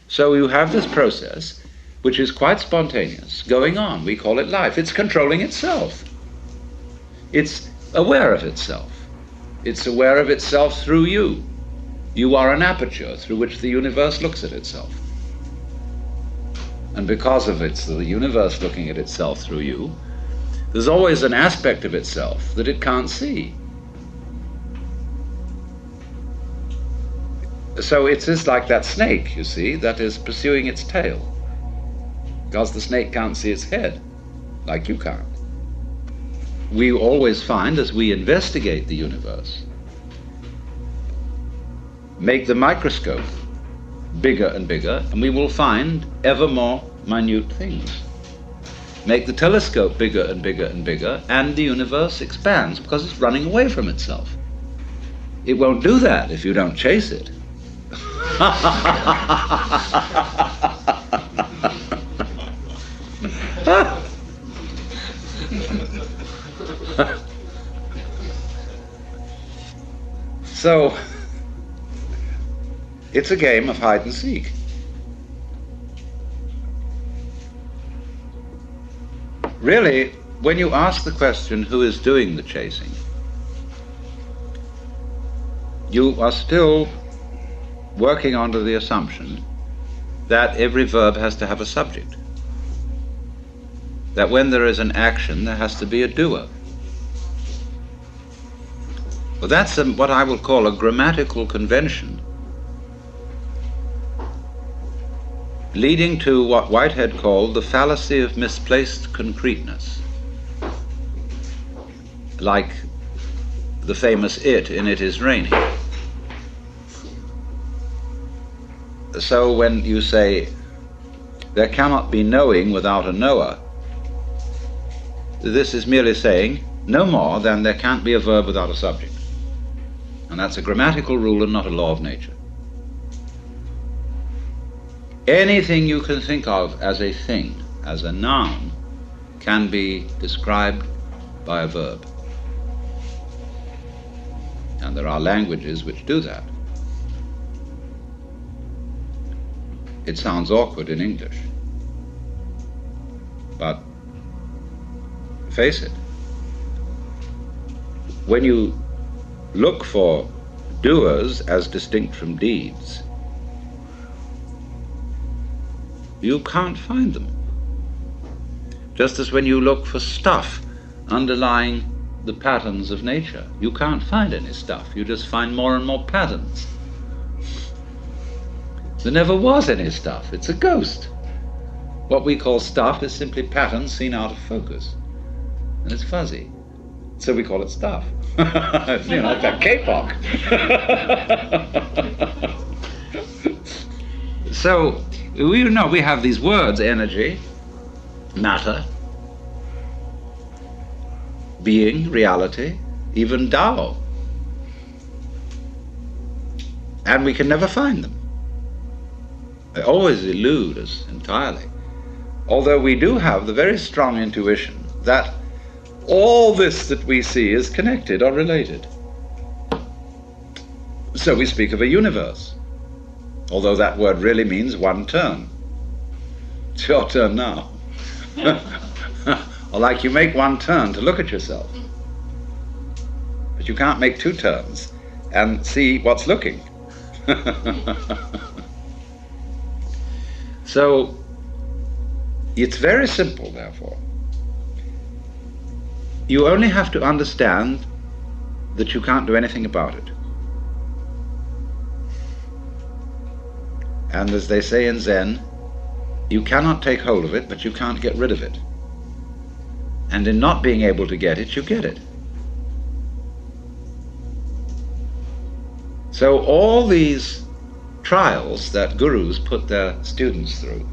So you have this process, which is quite spontaneous, going on. We call it life. It's controlling itself. It's aware of itself. It's aware of itself through you. You are an aperture through which the universe looks at itself. And because of it's the universe looking at itself through you, there's always an aspect of itself that it can't see. So it is like that snake, you see, that is pursuing its tail. Because the snake can't see its head, like you can't. We always find, as we investigate the universe, make the microscope bigger and bigger, and we will find ever more minute things. Make the telescope bigger and bigger and bigger, and the universe expands because it's running away from itself. It won't do that if you don't chase it. So, it's a game of hide and seek. Really, when you ask the question, who is doing the chasing, you are still working under the assumption that every verb has to have a subject. That when there is an action, there has to be a doer. Well, that's what I will call a grammatical convention, leading to what Whitehead called the fallacy of misplaced concreteness. Like the famous "it" in "It Is Raining." So when you say, there cannot be knowing without a knower, this is merely saying no more than there can't be a verb without a subject. And that's a grammatical rule and not a law of nature. Anything you can think of as a thing, as a noun, can be described by a verb. And there are languages which do that. It sounds awkward in English, but face it, when you look for doers as distinct from deeds, you can't find them. Just as when you look for stuff underlying the patterns of nature, you can't find any stuff, you just find more and more patterns. There never was any stuff, it's a ghost. What we call stuff is simply patterns seen out of focus, and it's fuzzy, so we call it stuff. You know, like that K-pop. So, we have these words: energy, matter, being, reality, even Tao. And we can never find them. They always elude us entirely. Although we do have the very strong intuition that all this that we see is connected or related. So we speak of a universe, although that word really means one turn. It's your turn now. Or like you make one turn to look at yourself, but you can't make two turns and see what's looking. So it's very simple, therefore. You only have to understand that you can't do anything about it. And as they say in Zen, you cannot take hold of it, but you can't get rid of it. And in not being able to get it, you get it. So all these trials that gurus put their students through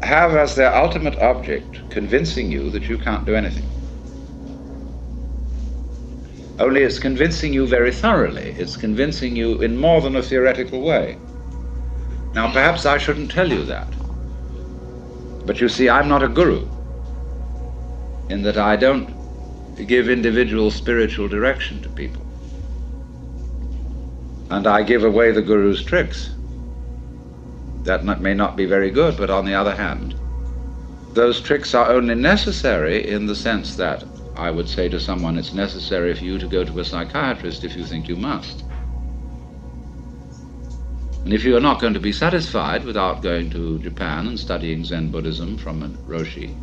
have as their ultimate object convincing you that you can't do anything. Only it's convincing you very thoroughly. It's convincing you in more than a theoretical way. Now perhaps I shouldn't tell you that, but you see, I'm not a guru, in that I don't give individual spiritual direction to people. and I give away the Guru's tricks. That may not be very good, but on the other hand, those tricks are only necessary in the sense that I would say to someone, it's necessary for you to go to a psychiatrist if you think you must. And if you are not going to be satisfied without going to Japan and studying Zen Buddhism from a Roshi,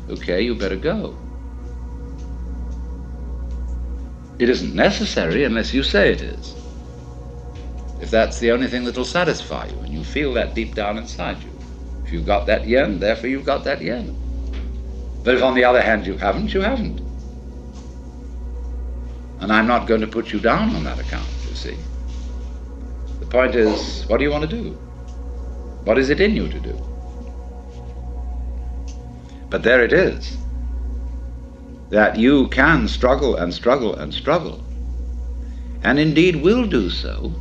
okay, you better go. It isn't necessary unless you say it is. If that's the only thing that'll satisfy you, and you feel that deep down inside you. If you've got that yen, therefore you've got that yen. But if on the other hand you haven't, you haven't. And I'm not going to put you down on that account, you see. The point is, what do you want to do? What is it in you to do? But there it is, that you can struggle and struggle and struggle, and indeed will do so,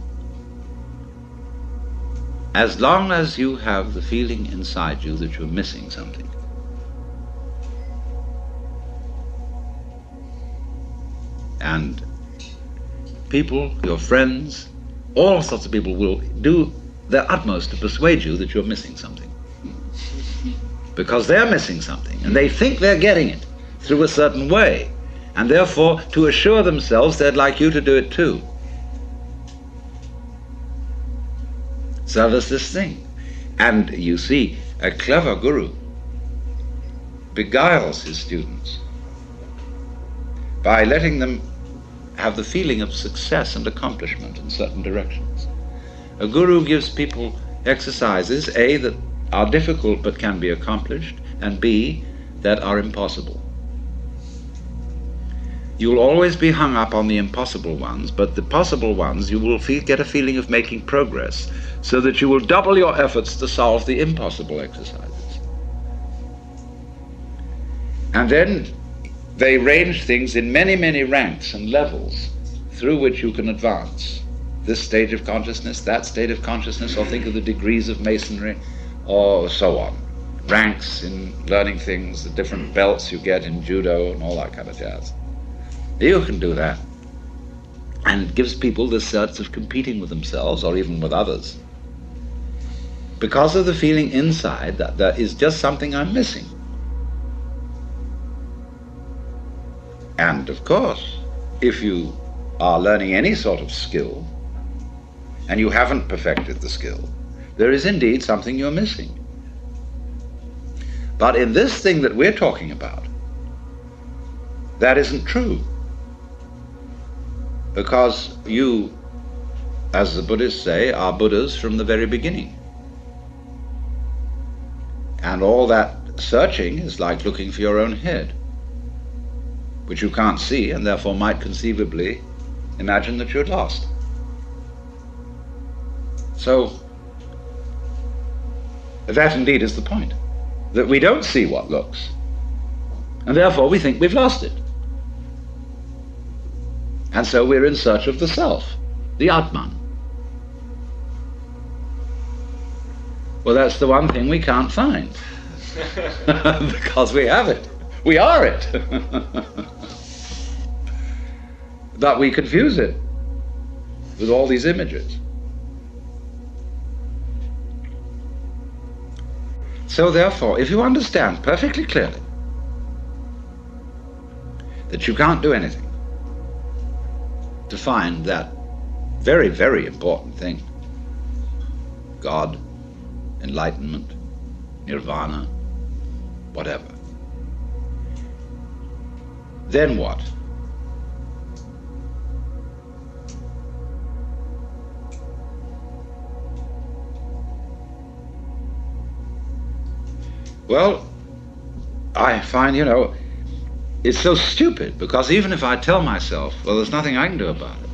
as long as you have the feeling inside you that you're missing something. And people, your friends, all sorts of people will do their utmost to persuade you that you're missing something. Because they're missing something, and they think they're getting it through a certain way. And therefore, to assure themselves, they'd like you to do it too. So there's this thing. And you see, a clever guru beguiles his students by letting them have the feeling of success and accomplishment in certain directions. A guru gives people exercises, A, that are difficult but can be accomplished, and B, that are impossible. You'll always be hung up on the impossible ones, but the possible ones you will get a feeling of making progress, so that you will double your efforts to solve the impossible exercises. And then they range things in many, many ranks and levels through which you can advance. This stage of consciousness, that state of consciousness, or think of the degrees of masonry, or so on. Ranks in learning things, the different belts you get in judo and all that kind of jazz. You can do that. And it gives people this sense of competing with themselves or even with others, because of the feeling inside that there is just something I'm missing. And of course, if you are learning any sort of skill and you haven't perfected the skill, there is indeed something you're missing. But in this thing that we're talking about, that isn't true. Because you, as the Buddhists say, are Buddhas from the very beginning. And all that searching is like looking for your own head, which you can't see and therefore might conceivably imagine that you're lost. So, that indeed is the point, that we don't see what looks, and therefore we think we've lost it. And so we're in search of the self, the Atman. Well, that's the one thing we can't find, because we have it. We are it. But we confuse it with all these images. So therefore, if you understand perfectly clearly that you can't do anything to find that very, very important thing, God, enlightenment, nirvana, whatever, then what? Well, I find, it's so stupid, because even if I tell myself, well, there's nothing I can do about it,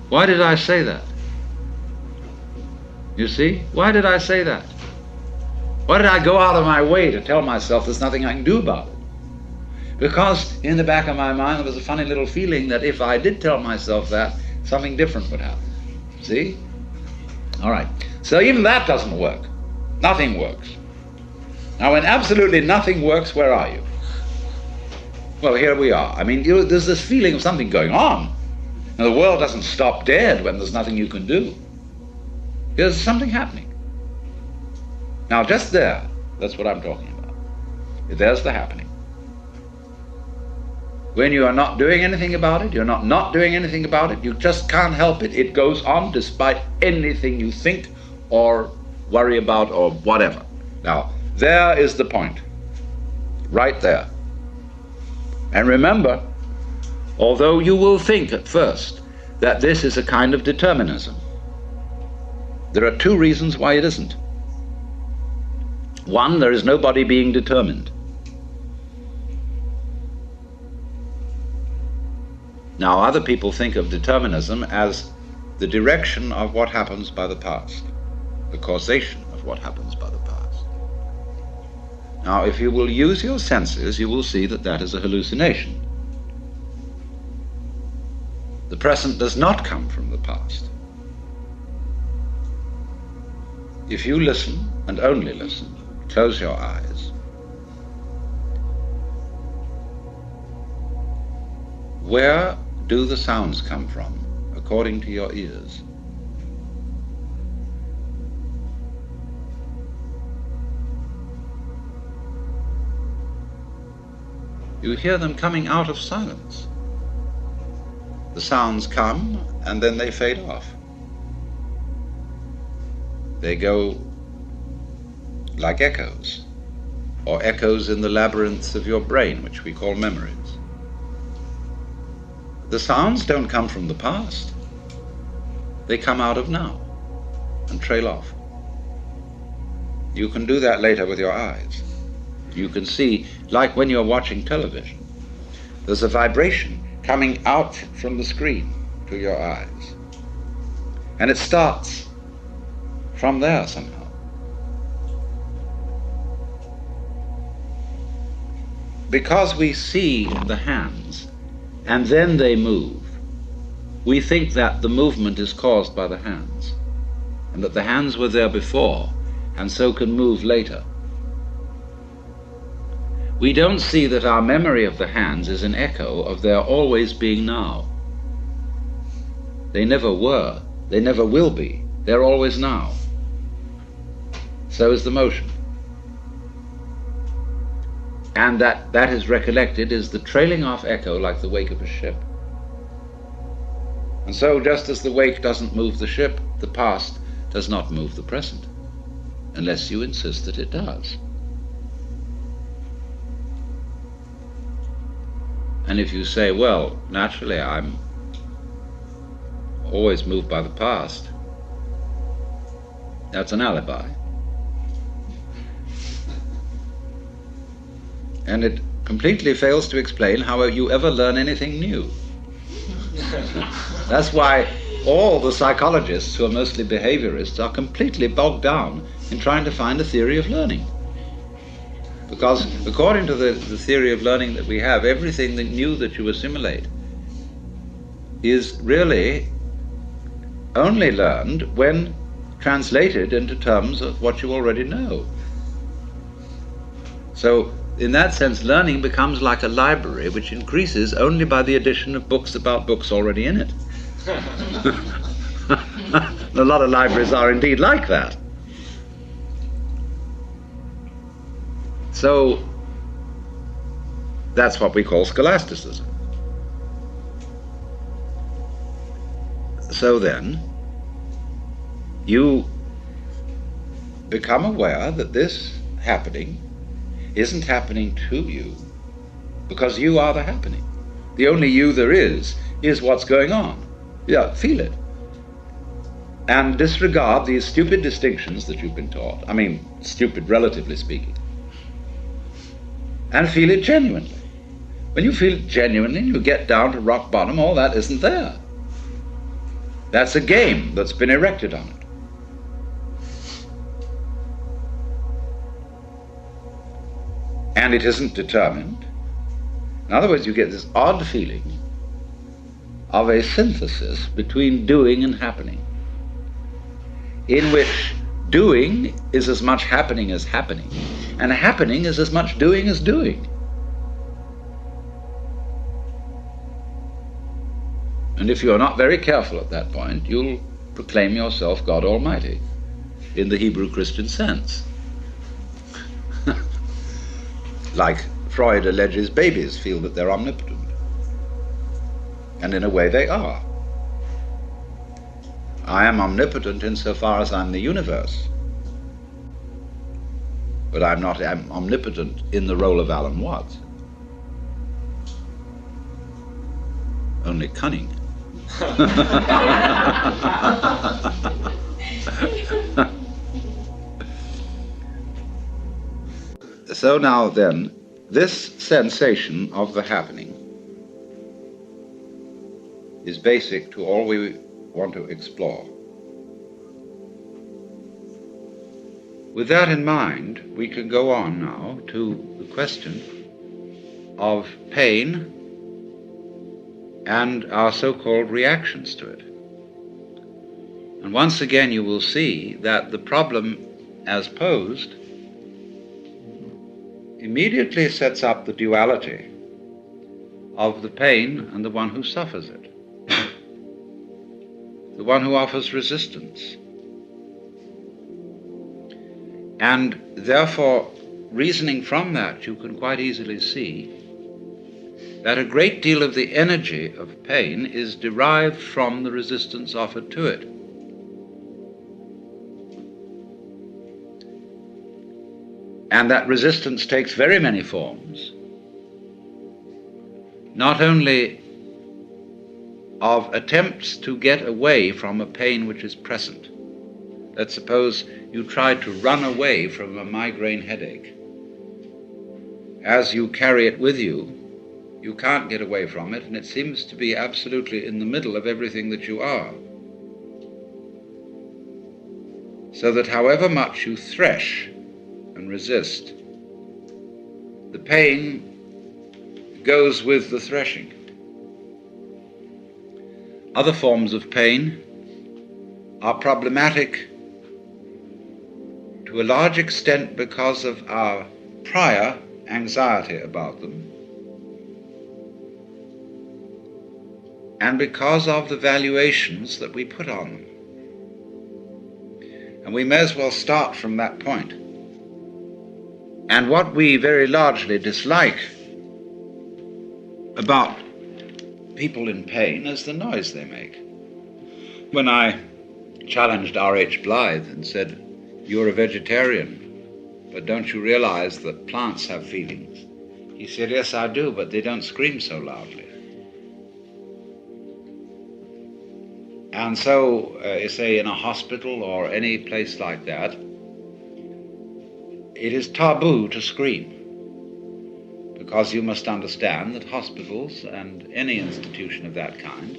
why did I say that? You see? Why did I say that? Why did I go out of my way to tell myself there's nothing I can do about it? Because in the back of my mind there was a funny little feeling that if I did tell myself that, something different would happen. See? All right. So even that doesn't work. Nothing works. Now, when absolutely nothing works, where are you? Well, here we are. I mean, there's this feeling of something going on. Now, the world doesn't stop dead when there's nothing you can do. There's something happening. Now, just there, that's what I'm talking about. There's the happening. When you are not doing anything about it, you're not doing anything about it, you just can't help it. It goes on despite anything you think or worry about or whatever. Now, there is the point. Right there. And remember, although you will think at first that this is a kind of determinism, there are two reasons why it isn't. One, there is nobody being determined. Now, other people think of determinism as the direction of what happens by the past, the causation of what happens by the past. Now, if you will use your senses, you will see that that is a hallucination. The present does not come from the past. If you listen, and only listen, close your eyes, where do the sounds come from, according to your ears? You hear them coming out of silence. The sounds come, and then they fade off. They go like echoes, or echoes in the labyrinths of your brain, which we call memories. The sounds don't come from the past. They come out of now and trail off. You can do that later with your eyes. You can see, like when you're watching television, there's a vibration coming out from the screen to your eyes. And it starts from there somehow. Because we see the hands and then they move, we think that the movement is caused by the hands, and that the hands were there before and so can move later. We don't see that our memory of the hands is an echo of their always being now. They never were, they never will be, they're always now. So is the motion. And that is recollected is the trailing off echo like the wake of a ship. And so just as the wake doesn't move the ship, the past does not move the present, unless you insist that it does. And if you say, well, naturally I'm always moved by the past, that's an alibi. And it completely fails to explain how you ever learn anything new. That's why all the psychologists who are mostly behaviorists are completely bogged down in trying to find a theory of learning. Because according to the theory of learning that we have, everything that new that you assimilate is really only learned when translated into terms of what you already know. So in that sense, learning becomes like a library which increases only by the addition of books about books already in it. A lot of libraries are indeed like that. So that's what we call scholasticism. So then, you become aware that this happening isn't happening to you because you are the happening. The only you there is what's going on. Yeah, feel it. And disregard these stupid distinctions that you've been taught. I mean, stupid relatively speaking. And feel it genuinely. When you feel it genuinely, you get down to rock bottom, all that isn't there. That's a game that's been erected on it. And it isn't determined. In other words, you get this odd feeling of a synthesis between doing and happening, in which doing is as much happening as happening, and happening is as much doing as doing. And if you're not very careful at that point, you'll proclaim yourself God Almighty in the Hebrew Christian sense. Like Freud alleges babies feel that they're omnipotent. And in a way they are. I am omnipotent insofar as I'm the universe. But I'm not omnipotent in the role of Alan Watts. Only cunning. So now then, this sensation of the happening is basic to all we want to explore. With that in mind, we can go on now to the question of pain and our so-called reactions to it. And once again you will see that the problem as posed immediately sets up the duality of the pain and the one who suffers it, the one who offers resistance. And therefore, reasoning from that, you can quite easily see that a great deal of the energy of pain is derived from the resistance offered to it. And that resistance takes very many forms, not only of attempts to get away from a pain which is present. Let's suppose you tried to run away from a migraine headache. As you carry it with you, you can't get away from it, and it seems to be absolutely in the middle of everything that you are. So that however much you thresh and resist, the pain goes with the threshing. Other forms of pain are problematic to a large extent because of our prior anxiety about them, and because of the valuations that we put on them. And we may as well start from that point. And what we very largely dislike about people in pain is the noise they make. When I challenged R.H. Blythe and said, "You're a vegetarian, but don't you realize that plants have feelings?" He said, "Yes, I do, but they don't scream so loudly." And so, say in a hospital or any place like that, it is taboo to scream, because you must understand that hospitals and any institution of that kind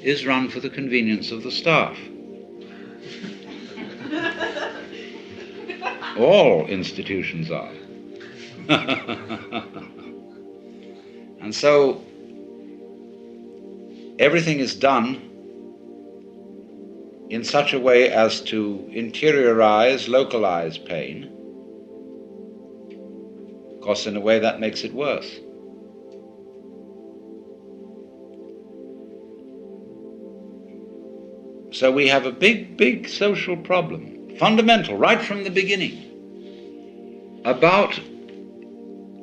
is run for the convenience of the staff. All institutions are. And so everything is done in such a way as to interiorize, localize pain. Of course, in a way that makes it worse. So we have a big social problem, fundamental, right from the beginning, about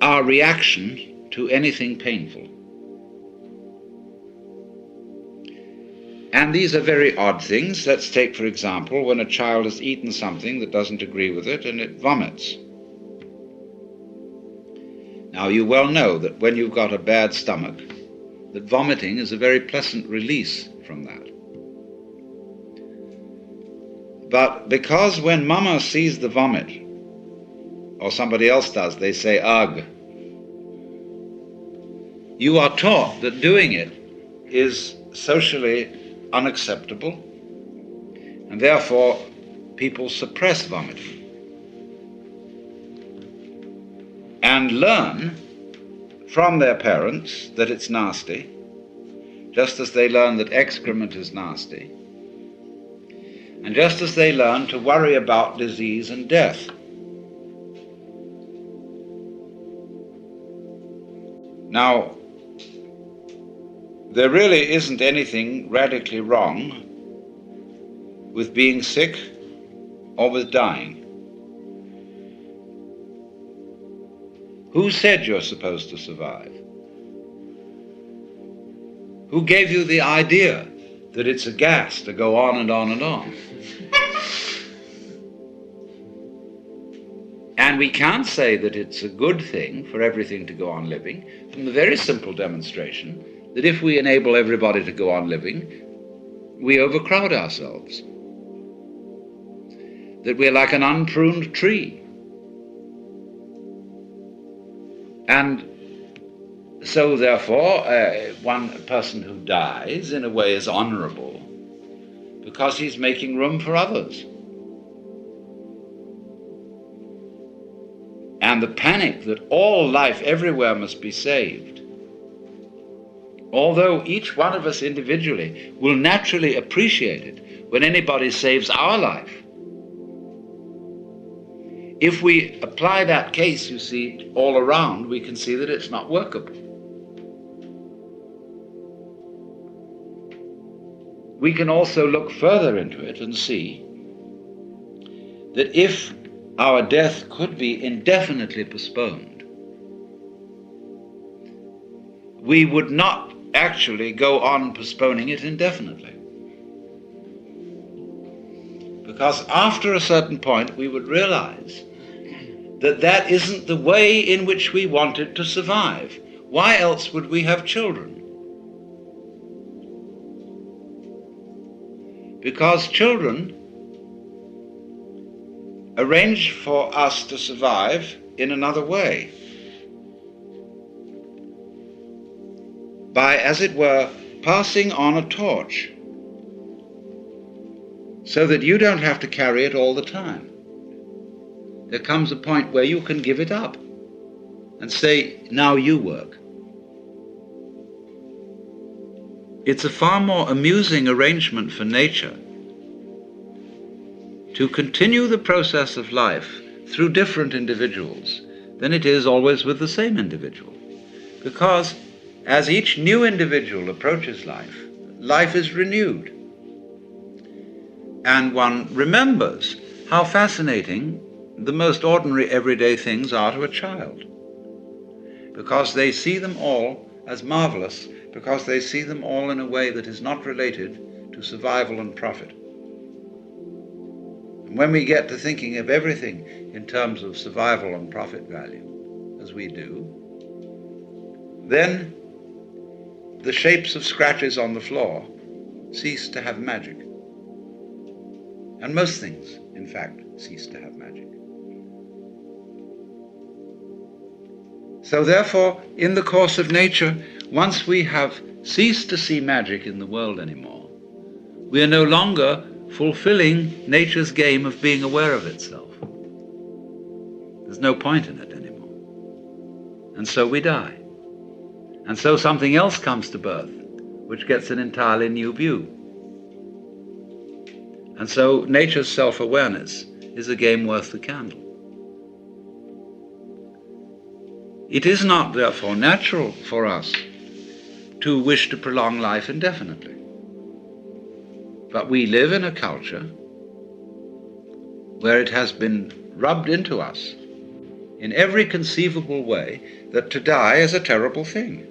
our reaction to anything painful. And these are very odd things. Let's take, for example, when a child has eaten something that doesn't agree with it and it vomits. Now, you well know that when you've got a bad stomach, that vomiting is a very pleasant release from that. But because when Mama sees the vomit, or somebody else does, they say, "Ugh," you are taught that doing it is socially unacceptable, and therefore people suppress vomiting and learn from their parents that it's nasty, just as they learn that excrement is nasty, and just as they learn to worry about disease and death. Now, there really isn't anything radically wrong with being sick or with dying. Who said you're supposed to survive? Who gave you the idea that it's a gas to go on and on and on? And we can't say that it's a good thing for everything to go on living from the very simple demonstration that if we enable everybody to go on living, we overcrowd ourselves. That we're like an unpruned tree. And so therefore, one person who dies in a way is honorable because he's making room for others. And the panic that all life everywhere must be saved, although each one of us individually will naturally appreciate it when anybody saves our life, if we apply that case, you see, all around, we can see that it's not workable. We can also look further into it and see that if our death could be indefinitely postponed, we would not actually go on postponing it indefinitely. Because after a certain point, we would realize that that isn't the way in which we wanted to survive. Why else would we have children? Because children arrange for us to survive in another way. By, as it were, passing on a torch, so that you don't have to carry it all the time. There comes a point where you can give it up and say, now you work. It's a far more amusing arrangement for nature to continue the process of life through different individuals than it is always with the same individual. Because as each new individual approaches life, life is renewed. And one remembers how fascinating the most ordinary everyday things are to a child, because they see them all as marvelous, because they see them all in a way that is not related to survival and profit. And when we get to thinking of everything in terms of survival and profit value, as we do, then the shapes of scratches on the floor cease to have magic. And most things, in fact, cease to have magic. So therefore, in the course of nature, once we have ceased to see magic in the world anymore, we are no longer fulfilling nature's game of being aware of itself. There's no point in it anymore. And so we die. And so something else comes to birth, which gets an entirely new view. And so nature's self-awareness is a game worth the candle. It is not, therefore, natural for us to wish to prolong life indefinitely. But we live in a culture where it has been rubbed into us in every conceivable way that to die is a terrible thing.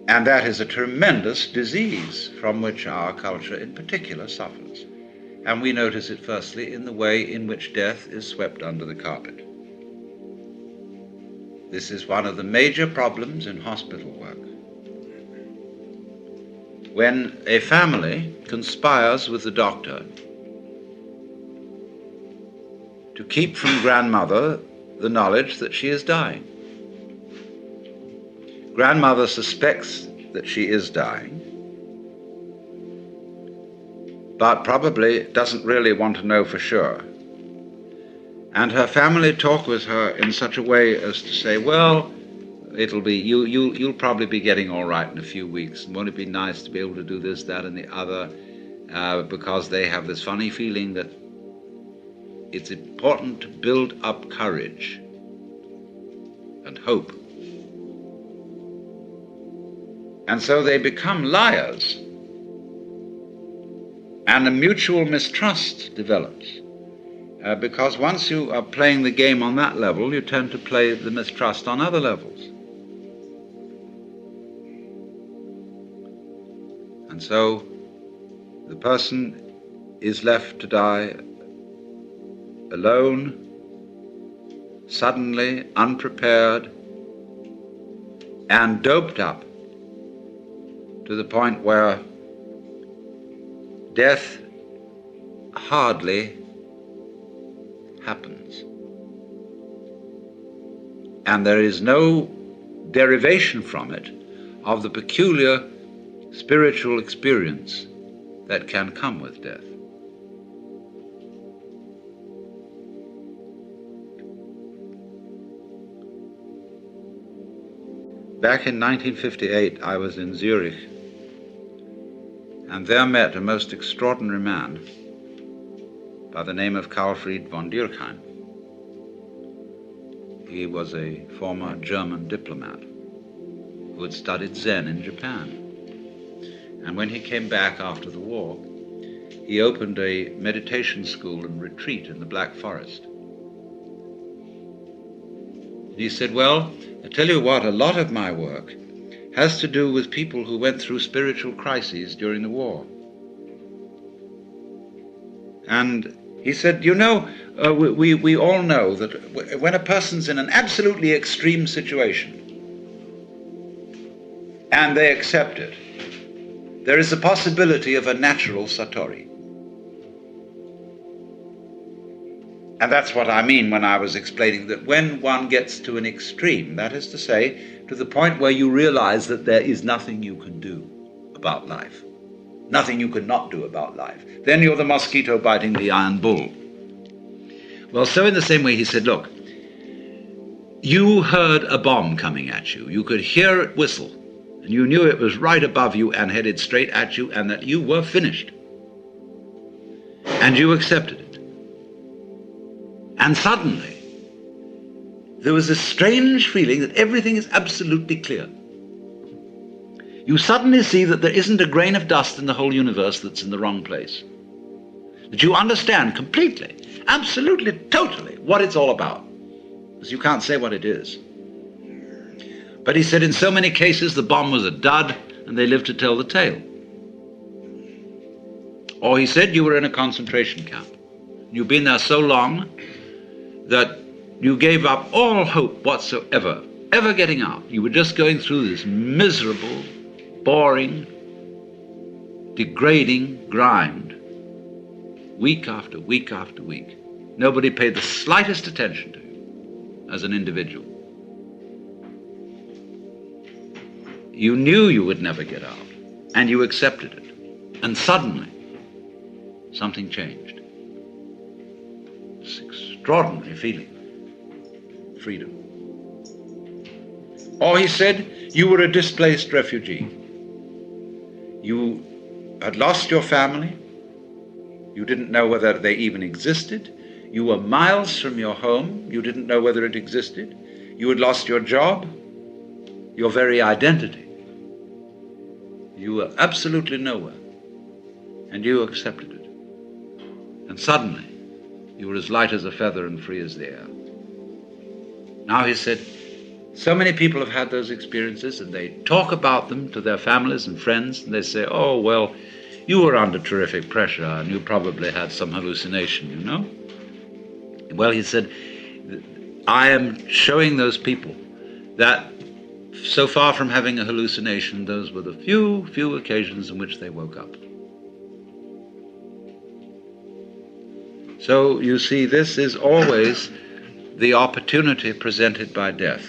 And that is a tremendous disease from which our culture in particular suffers. And we notice it firstly in the way in which death is swept under the carpet. This is one of the major problems in hospital work. When a family conspires with the doctor to keep from grandmother the knowledge that she is dying. Grandmother suspects that she is dying, but probably doesn't really want to know for sure. And her family talk with her in such a way as to say, well, it'll be, you'll probably be getting all right in a few weeks. Won't it be nice to be able to do this, that, and the other? Because they have this funny feeling that it's important to build up courage and hope. And so they become liars, and a mutual mistrust develops. Because once you are playing the game on that level, you tend to play the mistrust on other levels. And so the person is left to die alone, suddenly, unprepared, and doped up to the point where death hardly happens. And there is no derivation from it of the peculiar spiritual experience that can come with death. Back in 1958, I was in Zurich, and there met a most extraordinary man by the name of Karlfried von Dürkheim. He was a former German diplomat who had studied Zen in Japan. And when he came back after the war, he opened a meditation school and retreat in the Black Forest. And he said, well, I tell you what, a lot of my work has to do with people who went through spiritual crises during the war. And he said, you know, we all know that when a person's in an absolutely extreme situation and they accept it, there is a possibility of a natural satori. And that's what I mean when I was explaining that when one gets to an extreme, that is to say, to the point where you realize that there is nothing you can do about life, nothing you can not do about life, then you're the mosquito biting the iron bull. Well, so in the same way he said, look, you heard a bomb coming at you. You could hear it whistle, and you knew it was right above you and headed straight at you and that you were finished. And you accepted it. And suddenly, there was a strange feeling that everything is absolutely clear. You suddenly see that there isn't a grain of dust in the whole universe that's in the wrong place. That you understand completely, absolutely, totally what it's all about. Because you can't say what it is. But he said in so many cases the bomb was a dud and they lived to tell the tale. Or he said you were in a concentration camp. You've been there so long that you gave up all hope whatsoever, ever getting out. You were just going through this miserable, boring, degrading grind, week after week after week. Nobody paid the slightest attention to you as an individual. You knew you would never get out, and you accepted it. And suddenly, something changed. This extraordinary feeling of freedom. Or he said, you were a displaced refugee. You had lost your family. You didn't know whether they even existed. You were miles from your home. You didn't know whether it existed. You had lost your job, your very identity. You were absolutely nowhere, and you accepted it. And suddenly, you were as light as a feather and free as the air. Now he said, so many people have had those experiences, and they talk about them to their families and friends, and they say, oh, well, you were under terrific pressure, and you probably had some hallucination, you know? Well, he said, I am showing those people that so far from having a hallucination, those were the few occasions in which they woke up. So you see, this is always the opportunity presented by death.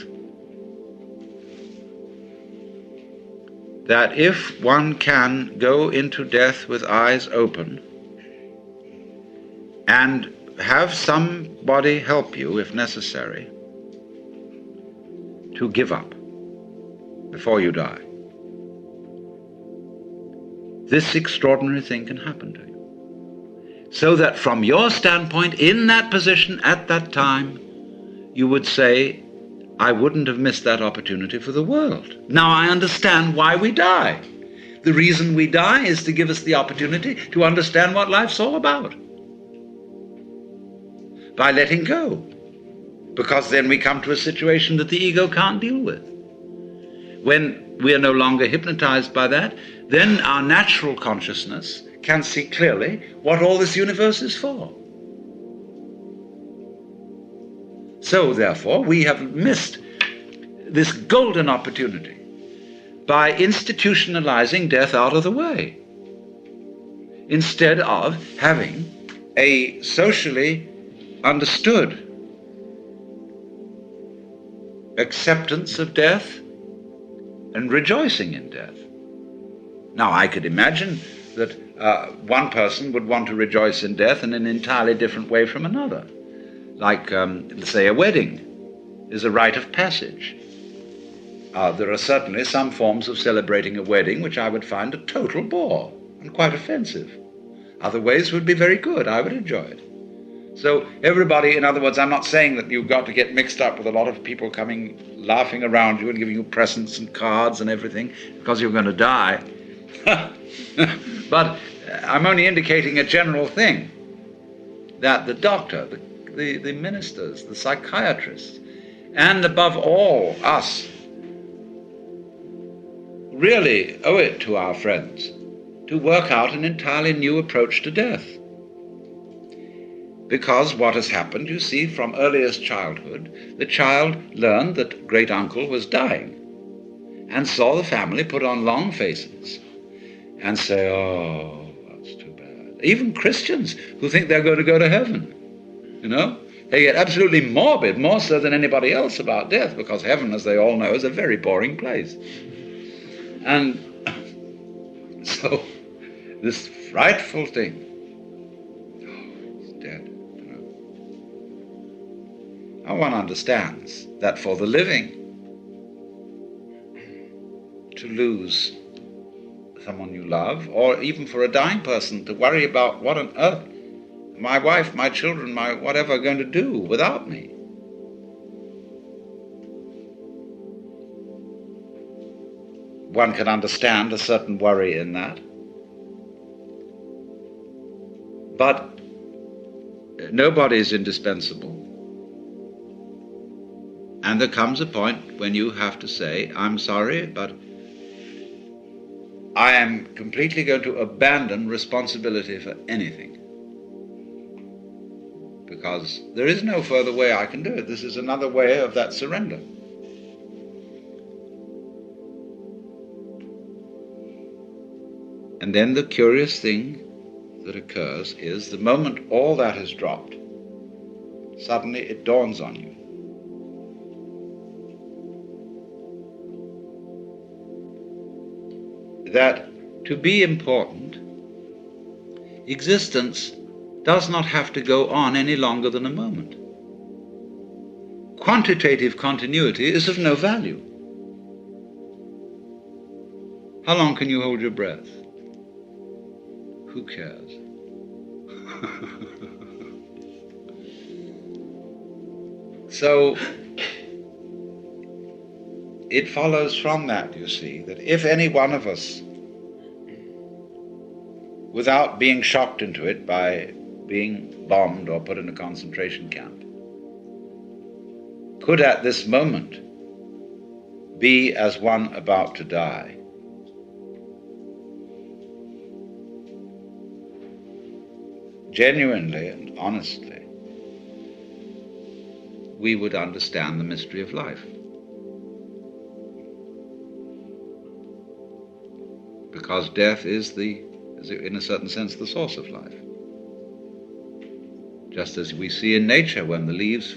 That if one can go into death with eyes open and have somebody help you, if necessary, to give up before you die, this extraordinary thing can happen to you. So that from your standpoint, in that position, at that time, you would say, I wouldn't have missed that opportunity for the world. Now I understand why we die. The reason we die is to give us the opportunity to understand what life's all about. By letting go. Because then we come to a situation that the ego can't deal with. When we are no longer hypnotized by that, then our natural consciousness can see clearly what all this universe is for. So, therefore, we have missed this golden opportunity by institutionalizing death out of the way, instead of having a socially understood acceptance of death and rejoicing in death. Now, I could imagine that one person would want to rejoice in death in an entirely different way from another. Like, say, a wedding is a rite of passage. There are certainly some forms of celebrating a wedding which I would find a total bore and quite offensive. Other ways would be very good. I would enjoy it. So everybody, in other words, I'm not saying that you've got to get mixed up with a lot of people coming, laughing around you and giving you presents and cards and everything because you're going to die. But I'm only indicating a general thing, that the doctor, the ministers, the psychiatrists, and above all us, really owe it to our friends to work out an entirely new approach to death. Because what has happened, you see, from earliest childhood, the child learned that great uncle was dying and saw the family put on long faces and say, oh, that's too bad. Even Christians who think they're going to go to heaven, you know, they get absolutely morbid, more so than anybody else, about death, because heaven, as they all know, is a very boring place. And so this frightful thing, now one understands that for the living, to lose someone you love, or even for a dying person to worry about what on earth my wife, my children, my whatever are going to do without me. One can understand a certain worry in that. But nobody is indispensable. And there comes a point when you have to say, I'm sorry, but I am completely going to abandon responsibility for anything. Because there is no further way I can do it. This is another way of that surrender. And then the curious thing that occurs is the moment all that has dropped, suddenly it dawns on you that to be important, existence does not have to go on any longer than a moment. Quantitative continuity is of no value. How long can you hold your breath? Who cares? So it follows from that, you see, that if any one of us, without being shocked into it by being bombed or put in a concentration camp, could at this moment be as one about to die, genuinely and honestly, we would understand the mystery of life. Because death is in a certain sense, the source of life. Just as we see in nature when the leaves